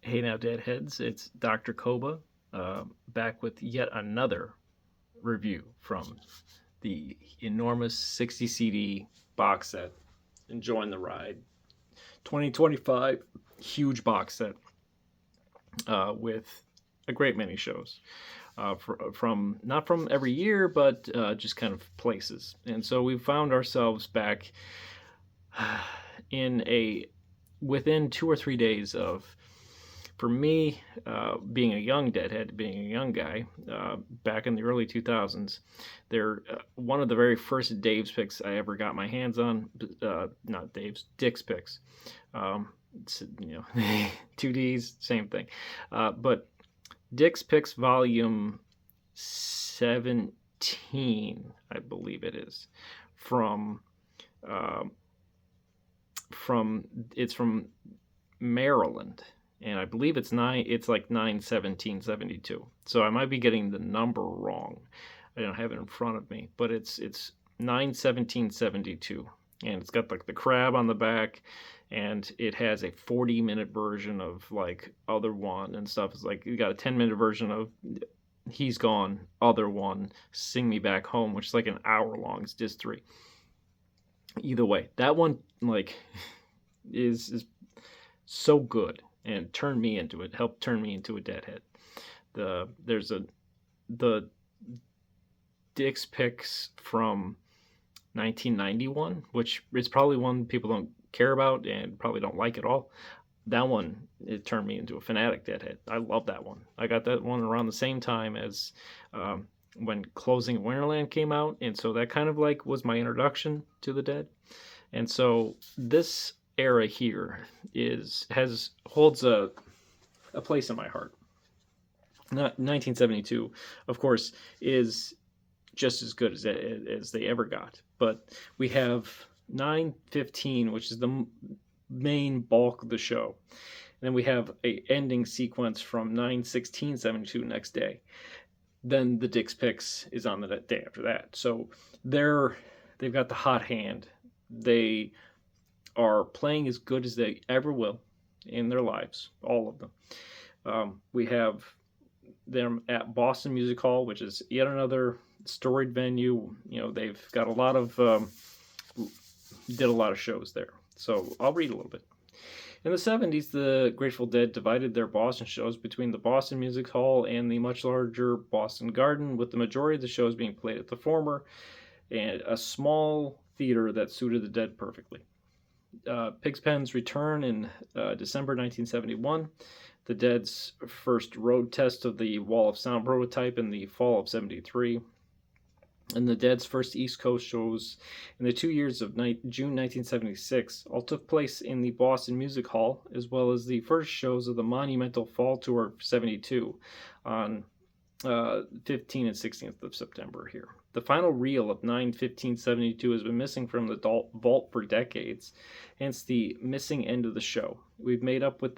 Hey now, Deadheads, it's DR.KOBA, back with yet another review from the enormous 60 CD box set. Enjoying the ride. 2025, huge box set with a great many shows. From not from every year, but just kind of places. And so we found ourselves back in a within 2 or 3 days of, for me, being a young deadhead, being a young guy, back in the early 2000s, they're one of the very first Dave's picks I ever got my hands on. Not Dave's, Dick's picks. It's, two D's, same thing. But Dick's picks volume 17, I believe it is, from uh, it's from Maryland, and I believe it's nine. It's like 9/17/72. So I might be getting the number wrong. I don't have it in front of me, but it's 9/17/72, and it's got like the crab on the back, and it has a 40-minute version of like Other One and stuff. It's like you got a 10-minute version of He's Gone, Other One, Sing Me Back Home, which is like an hour long. It's disc 3. Either way, that one like is so good and turned me into it. Helped turn me into a deadhead. There's the Dick's picks from 1991, which is probably one people don't care about and probably don't like at all. That one, it turned me into a fanatic deadhead. I love that one. I got that one around the same time as when Closing Winterland came out, and so that kind of like was my introduction to the Dead. And so this era here holds a place in my heart. Not 1972, of course, is just as good as they ever got. But we have 9/15, which is the main bulk of the show. And then we have a ending sequence from 9/16/72 next day. Then the Dick's Picks is on the day after that. So they've got the hot hand. They are playing as good as they ever will in their lives, all of them. We have them at Boston Music Hall, which is yet another storied venue. They've got a lot of did a lot of shows there. So I'll read a little bit. In the 70s, the Grateful Dead divided their Boston shows between the Boston Music Hall and the much larger Boston Garden, with the majority of the shows being played at the former, and a small theater that suited the Dead perfectly. Pigpen's return in December 1971, the Dead's first road test of the Wall of Sound prototype in the fall of 73, and the Dead's first East Coast shows in the 2 years of June 1976 all took place in the Boston Music Hall, as well as the first shows of the monumental fall tour of 72 on 15th and 16th of September here. The final reel of 9/15/72 has been missing from the vault for decades, hence the missing end of the show. We've made up for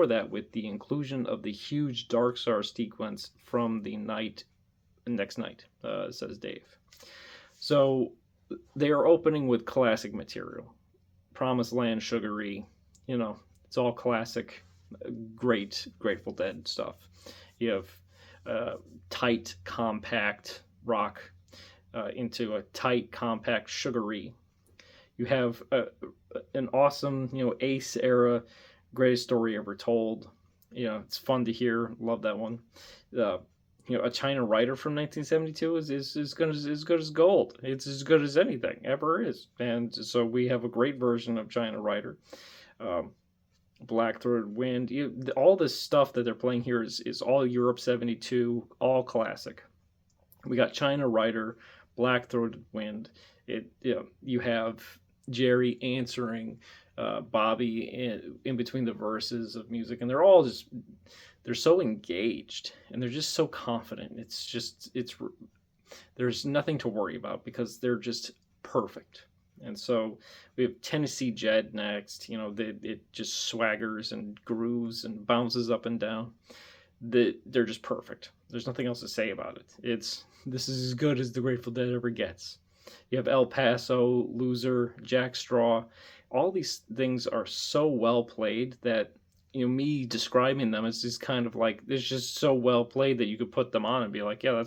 that with the inclusion of the huge Dark Star sequence from the next night, says Dave. So they are opening with classic material. Promised Land, Sugary, it's all classic, great Grateful Dead stuff. You have tight, compact rock into a tight, compact, sugary. You have an awesome, Ace era, greatest story ever told. It's fun to hear. Love that one. A China Rider from 1972 is as good as gold. It's as good as anything ever is. And so we have a great version of China Rider. Black Throated Wind. All this stuff that they're playing here is all Europe 72, all classic. We got China Rider, Black Throated Wind. You have Jerry answering Bobby in between the verses of music, and they're so engaged and they're just so confident. There's nothing to worry about because they're just perfect. And so we have Tennessee Jed next. It just swaggers and grooves and bounces up and down. They're just perfect. There's nothing else to say about it. This is as good as the Grateful Dead ever gets. You have El Paso, Loser, Jack Straw. All these things are so well played that me describing them is just kind of like, it's just so well played that you could put them on and be like, yeah,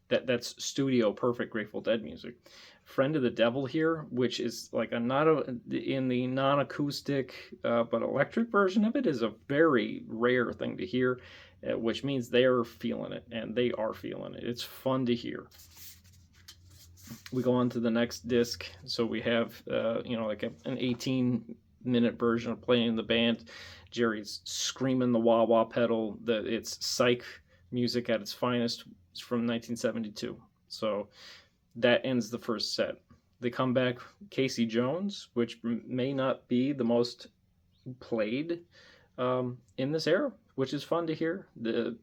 that's studio perfect Grateful Dead music. Friend of the Devil here, which is like in the non-acoustic but electric version of it, is a very rare thing to hear, which means they're feeling it, and they are feeling it. It's fun to hear. We go on to the next disc, so we have like an 18-minute version of playing the band. Jerry's screaming the wah-wah pedal. It's PSYCH music at its finest. It's from 1972. So that ends the first set. They come back, Casey Jones, which may not be the most played in this era, which is fun to hear. The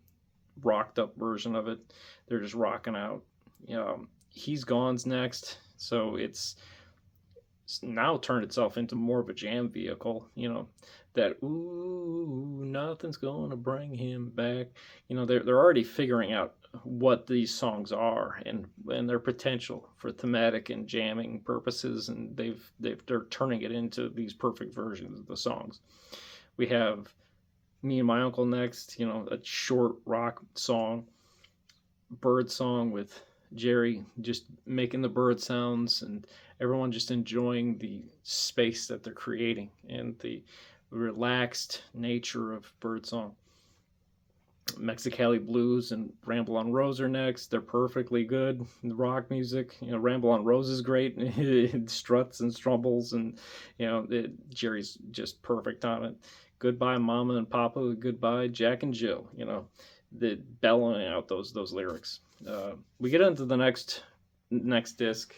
rocked up version of it, they're just rocking out. He's Gone's next, so it's now turned itself into more of a jam vehicle. That ooh, nothing's gonna bring him back. They're already figuring out what these songs are and their potential for thematic and jamming purposes, and they're turning it into these perfect versions of the songs. We have Me and My Uncle next, a short rock song, bird song with Jerry just making the bird sounds and everyone just enjoying the space that they're creating and the relaxed nature of birdsong. Mexicali Blues and Ramble on Rose are next. They're perfectly good. The rock music, Ramble on Rose is great. It struts and strumbles, and Jerry's just perfect on it. Goodbye Mama and Papa, goodbye Jack and Jill. The bellowing out those lyrics. We get into the next disc.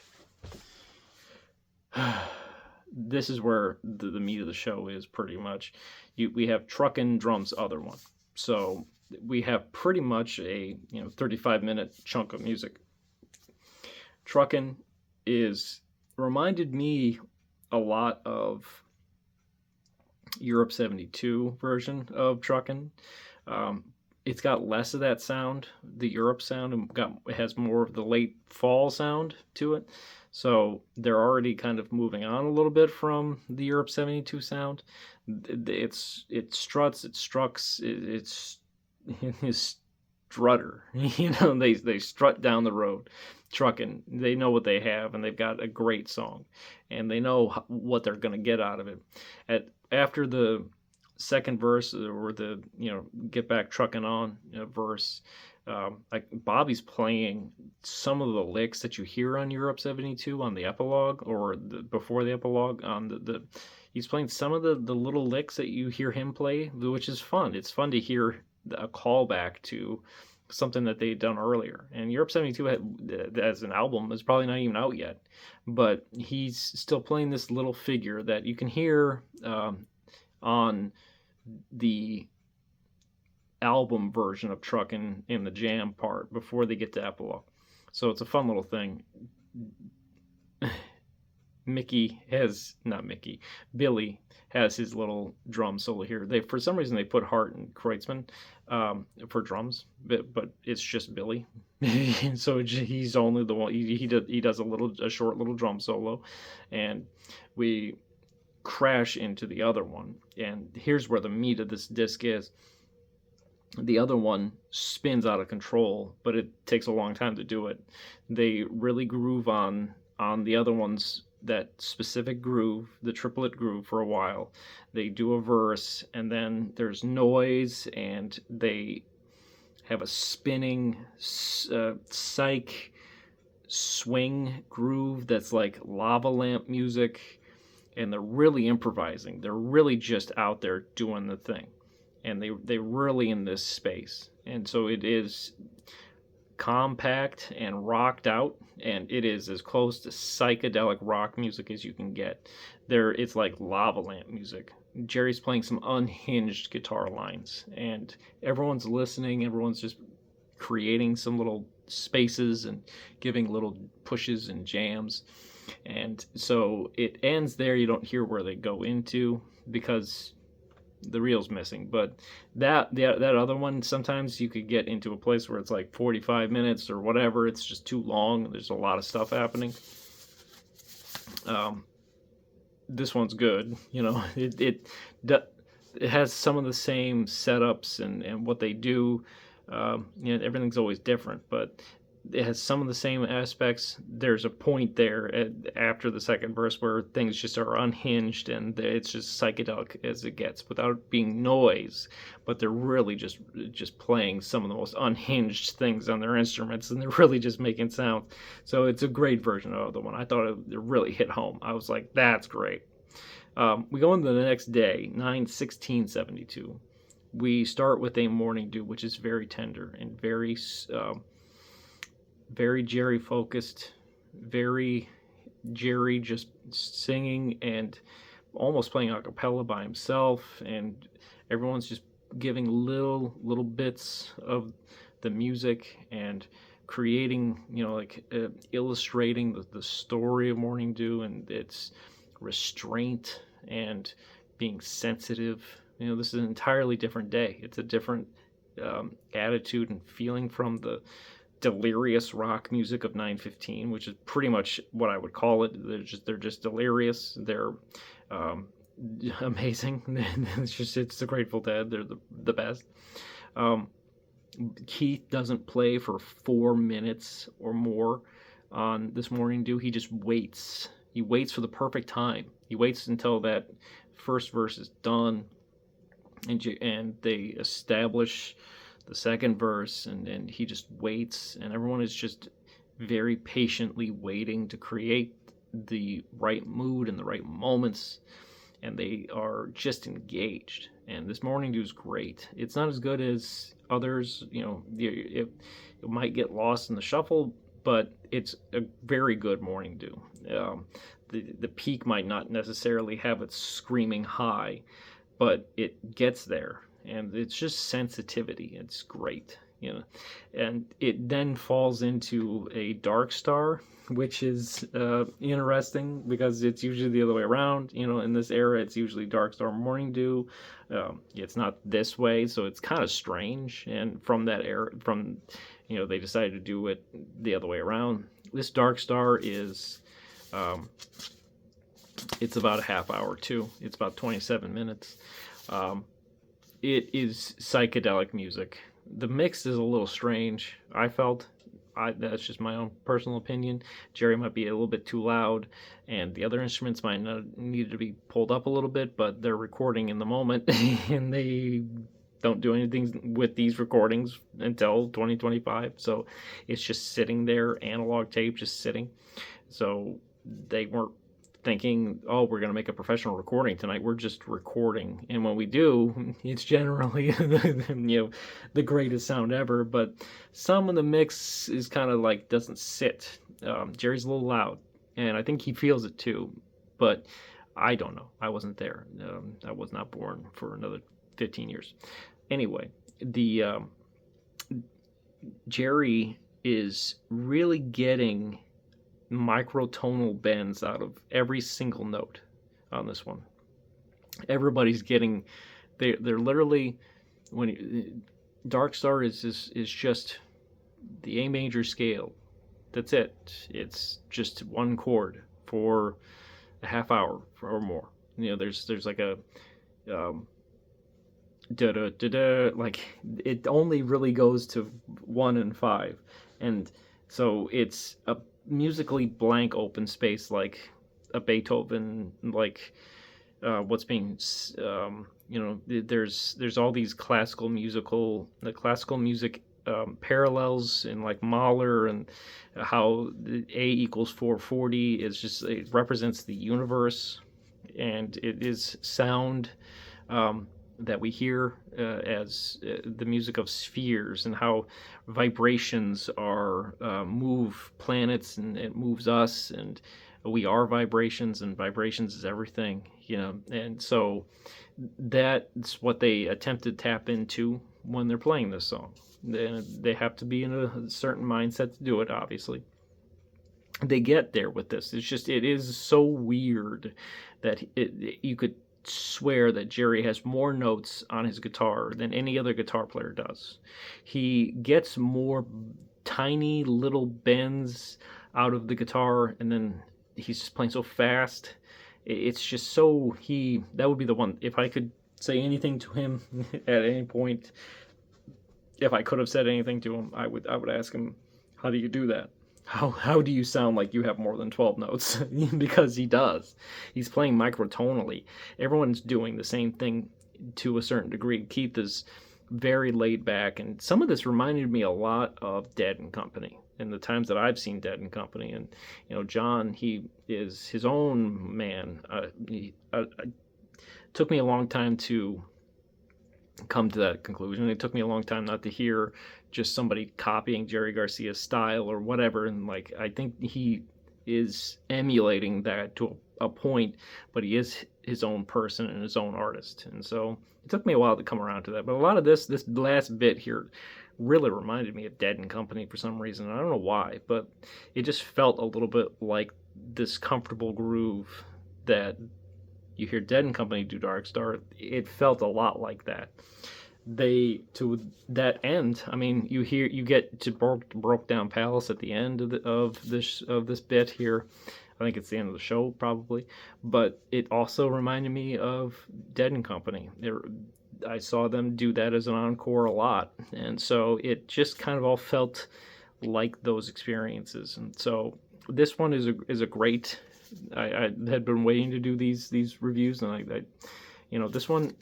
This is where the meat of the show is, pretty much. We have Truckin' Drums Other One. So we have pretty much a 35-minute chunk of music. Truckin' reminded me a lot of Europe 72 version of Truckin'. It's got less of that sound, the Europe sound, and it has more of the late fall sound to it. So they're already kind of moving on a little bit from the Europe 72 sound. It struts, it strucks, it's his strutter. They strut down the road, trucking. They know what they have, and they've got a great song, and they know what they're going to get out of it. After the second verse, or the get back trucking on verse, like Bobby's playing some of the licks that you hear on Europe 72 on the epilogue, or before the epilogue on he's playing some of the little licks that you hear him play, which is fun. It's fun to hear a callback to something that they'd done earlier. And Europe 72 as an album is probably not even out yet, but he's still playing this little figure that you can hear on the album version of Truckin' in the jam part before they get to epilogue. So it's a fun little thing. Billy has his little drum solo here. For some reason they put Hart and Kreutzmann for drums, but it's just Billy. So he's only the one. He does a short little drum solo, and we crash into the other one. And here's where the meat of this disc is. The other one spins out of control, but it takes a long time to do it. They really groove on the other one's that specific groove, the triplet groove, for a while. They do a verse, and then there's noise, and they have a spinning psych swing groove that's like LAVALAMP music, and they're really improvising. They're really just out there doing the thing, and they're really in this space. And so it is compact and rocked out, and it is as close to psychedelic rock music as you can get. It's like LAVALAMP music. Jerry's playing some unhinged guitar lines, and everyone's listening. Everyone's just creating some little spaces and giving little pushes and jams. And so it ends there. You don't hear where they go into because the reel's missing. But that other one, sometimes you could get into a place where it's like 45 minutes or whatever. It's just too long. There's a lot of stuff happening. This one's good. it has some of the same setups and what they do. Everything's always different, but it has some of the same aspects. There's a point there after the second verse where things just are unhinged and it's just psychedelic as it gets without being noise, but they're really just playing some of the most unhinged things on their instruments, and they're really just making sounds. So it's a great version of the other one. I thought it really hit home. I was like, that's great. We go into the next day, 9/16/72. We start with a morning dew, which is very tender and very Jerry focused, very Jerry just singing and almost playing a cappella by himself, and everyone's just giving little bits of the music and creating, illustrating the story of Morning Dew and its restraint and being sensitive. This is an entirely different day. It's a different attitude and feeling from the delirious rock music of 9/15, which is pretty much what I would call it. They're just delirious. They're amazing. It's the Grateful Dead. They're the best. Keith doesn't play for 4 minutes or more on this Morning Dew. He just waits. He waits for the perfect time. He waits until that first verse is done, and they establish the second verse, and he just waits, and everyone is just very patiently waiting to create the right mood and the right moments, and they are just engaged. And this Morning Dew is great. It's not as good as others. It might get lost in the shuffle, but it's a very good Morning Dew. The peak might not necessarily have it screaming high, but it gets there, and it's just sensitivity. It's great, and it then falls into a Dark Star, which is interesting because it's usually the other way around. In this era, it's usually Dark Star Morning Dew. It's not this way, so it's kind of strange. And from that era, they decided to do it the other way around. This Dark Star is it's about a half hour too. It's about 27 minutes. It is psychedelic music. The mix is a little strange, I felt. That's just my own personal opinion. Jerry might be a little bit too loud, and the other instruments might need to be pulled up a little bit, but they're recording in the moment, and they don't do anything with these recordings until 2025. So it's just sitting there, analog tape just sitting. So they weren't thinking, oh, we're going to make a professional recording tonight. We're just recording, and when we do, it's generally the greatest sound ever. But some of the mix is kind of like doesn't sit. Jerry's a little loud, and I think he feels it too, but I don't know. I wasn't there. I was not born for another 15 years. Anyway, the Jerry is really getting microtonal bends out of every single note on this one. Everybody's getting, they're literally, Dark Star is just the A major scale. That's it. It's just one chord for a half hour or more. There's like a da da da da, like it only really goes to 1 and 5, and so it's a musically blank open space, like a Beethoven, like what's being there's all these classical music parallels in like Mahler, and how A equals 440 is just, it represents the universe, and it is sound that we hear as the music of spheres, and how vibrations are move planets, and it moves us, and we are vibrations, and vibrations is everything, and so that's what they attempt to tap into when they're playing this song. They have to be in a certain mindset to do it, obviously. They get there with this. It is so weird that you could swear that Jerry has more notes on his guitar than any other guitar player does. He gets more tiny little bends out of the guitar, and then he's just playing so fast. It's just so, that would be the one, if I could say anything to him at any point. If I could have said anything to him, I would ask him, how do you do that? How do you sound like you have more than 12 notes? Because he does. He's playing microtonally. Everyone's doing the same thing to a certain degree. Keith is very laid back, and some of this reminded me a lot of Dead and Company, and the times that I've seen Dead and Company. And John, he is his own man. It took me a long time to come to that conclusion. It took me a long time not to hear just somebody copying Jerry Garcia's style or whatever. And like, I think he is emulating that to a point, but he is his own person and his own artist. And so it took me a while to come around to that. But a lot of this last bit here really reminded me of Dead and Company for some reason. I don't know why, but it just felt a little bit like this comfortable groove that you hear Dead and Company do Dark Star. It felt a lot like that. They, to that end, I mean, you get to broke down Palace at the end of this bit here. I think it's the end of the show probably, but it also reminded me of Dead and Company. I saw them do that as an encore a lot, and so it just kind of all felt like those experiences. And so this one is a great. I had been waiting to do these reviews, and I this one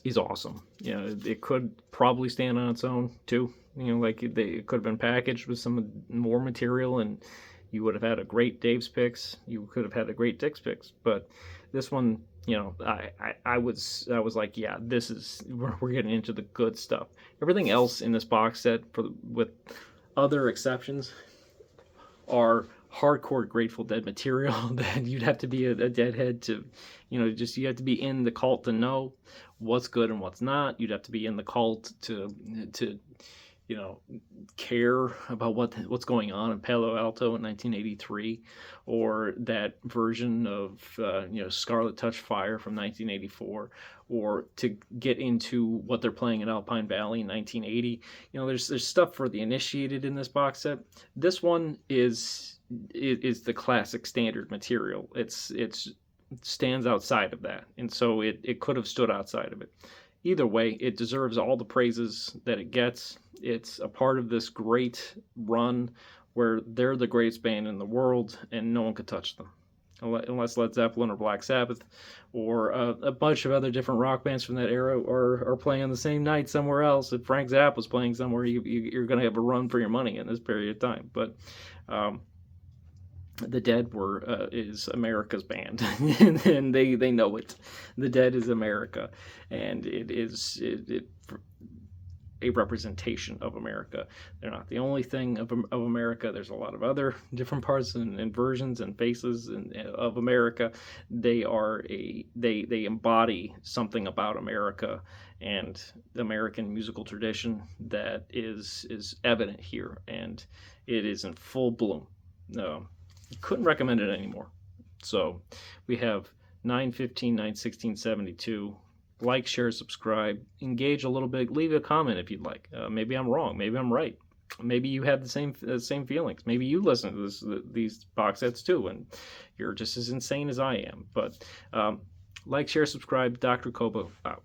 is awesome. It could probably stand on its own too. Like it could have been packaged with some more material, and you would have had a great Dave's Picks. You could have had a great Dick's Picks. But this one, I was like, yeah, this is we're getting into the good stuff. Everything else in this box set, with other exceptions, are hardcore Grateful Dead material that you'd have to be a Deadhead to, you have to be in the cult to know what's good and what's not. You'd have to be in the cult to care about what's going on in Palo Alto in 1983, or that version of Scarlet Touch Fire from 1984, or to get into what they're playing in Alpine Valley in 1980. There's stuff for the initiated in this box set. This one is the classic standard material. It stands outside of that, and so it could have stood outside of it. Either way, it deserves all the praises that it gets. It's a part of this great run where they're the greatest band in the world and no one could touch them. Unless Led Zeppelin or Black Sabbath or a bunch of other different rock bands from that era are playing on the same night somewhere else. If Frank Zappa's playing somewhere, you're going to have a run for your money in this period of time. But the Dead is America's band, and they know it. The Dead is America, and it is a representation of America. They're not the only thing of America. There's a lot of other different parts and versions and faces of America. They embody something about America and the American musical tradition that is evident here, and it is in full bloom. Couldn't recommend it anymore. So we have 915, 916, 72. Like, share, subscribe, engage a little bit, leave a comment if you'd like. Maybe I'm wrong, maybe I'm right. Maybe you have the same feelings. Maybe you listen to these box sets too, and you're just as insane as I am. But like, share, subscribe. DR.KOBA out.